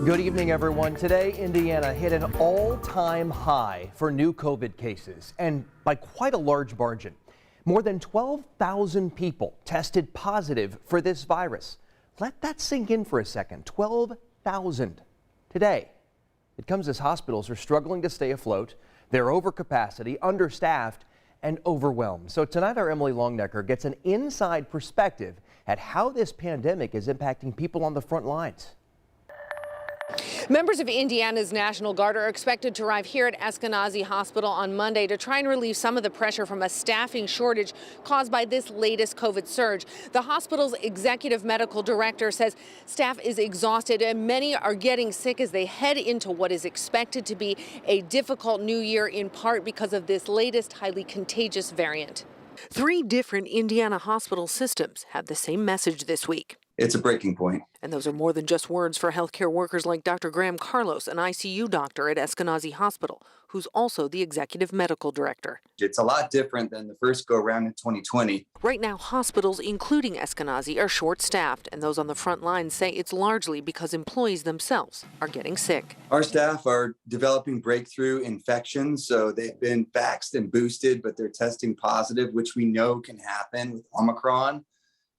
Good evening, everyone. Today, Indiana hit an all-time high for new COVID cases, and by quite a large margin. More than 12,000 people tested positive for this virus. Let that sink in for a second. 12,000 today. It comes as hospitals are struggling to stay afloat. They're over capacity, understaffed, and overwhelmed. So tonight, our Emily Longnecker gets an inside perspective at how this pandemic is impacting people on the front lines. Members of Indiana's National Guard are expected to arrive here at Eskenazi Hospital on Monday to try and relieve some of the pressure from a staffing shortage caused by this latest COVID surge. The hospital's executive medical director says staff is exhausted and many are getting sick as they head into what is expected to be a difficult new year, in part because of this latest highly contagious variant. 3 different Indiana hospital systems have the same message this week. It's a breaking point. And those are more than just words for healthcare workers like Dr. Graham Carlos, an ICU doctor at Eskenazi Hospital, who's also the executive medical director. It's a lot different than the first go around in 2020. Right now, hospitals, including Eskenazi, are short-staffed, and those on the front lines say it's largely because employees themselves are getting sick. Our staff are developing breakthrough infections, so they've been vaxxed and boosted, but they're testing positive, which we know can happen with Omicron,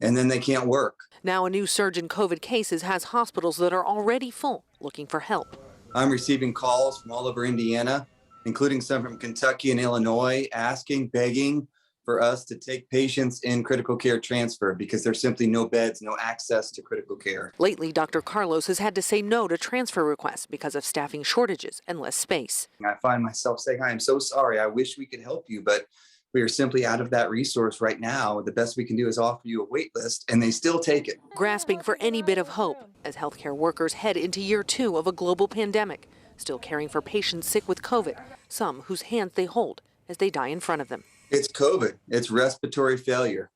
and then they can't work. Now a new surge in COVID cases has hospitals that are already full looking for help. I'm receiving calls from all over Indiana, including some from Kentucky and Illinois, asking, begging for us to take patients in critical care transfer because there's simply no beds, no access to critical care. Lately, Dr. Carlos has had to say no to transfer requests because of staffing shortages and less space. I find myself saying, I'm so sorry, I wish we could help you, but we are simply out of that resource right now. The best we can do is offer you a wait list, and they still take it. Grasping for any bit of hope as healthcare workers head into year 2 of a global pandemic, still caring for patients sick with COVID, some whose hands they hold as they die in front of them. It's COVID. It's respiratory failure.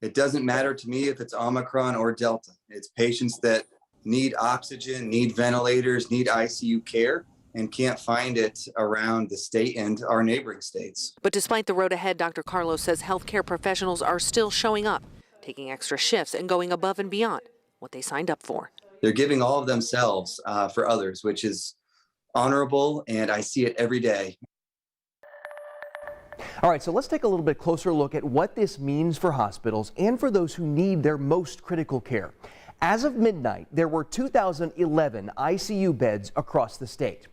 It doesn't matter to me if it's Omicron or Delta. It's patients that need oxygen, need ventilators, need ICU care, and can't find it around the state and our neighboring states. But despite the road ahead, Dr. Carlos says healthcare professionals are still showing up, taking extra shifts and going above and beyond what they signed up for. They're giving all of themselves for others, which is honorable, and I see it every day. All right, so let's take a little bit closer look at what this means for hospitals and for those who need their most critical care. As of midnight, there were 2,011 ICU beds across the state.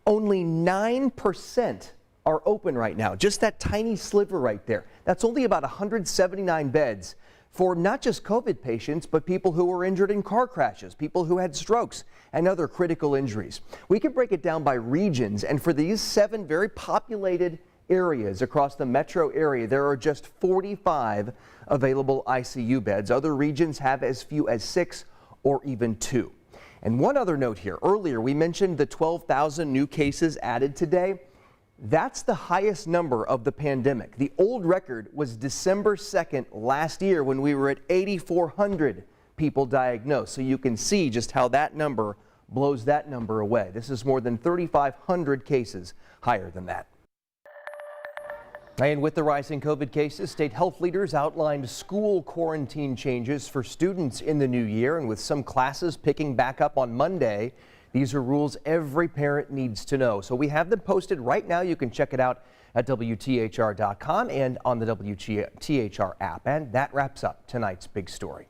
Only 9% are open right now, just that tiny sliver right there. That's only about 179 beds for not just COVID patients, but people who were injured in car crashes, people who had strokes and other critical injuries. We can break it down by regions, and for these 7 very populated areas across the metro area, there are just 45 available ICU beds. Other regions have as few as 6 or even 2. And one other note here, earlier we mentioned the 12,000 new cases added today. That's the highest number of the pandemic. The old record was December 2nd last year when we were at 8,400 people diagnosed. So you can see just how that number blows that number away. This is more than 3,500 cases higher than that. And with the rising COVID cases, state health leaders outlined school quarantine changes for students in the new year. And with some classes picking back up on Monday, these are rules every parent needs to know. So we have them posted right now. You can check it out at WTHR.com and on the WTHR app. And that wraps up tonight's big story.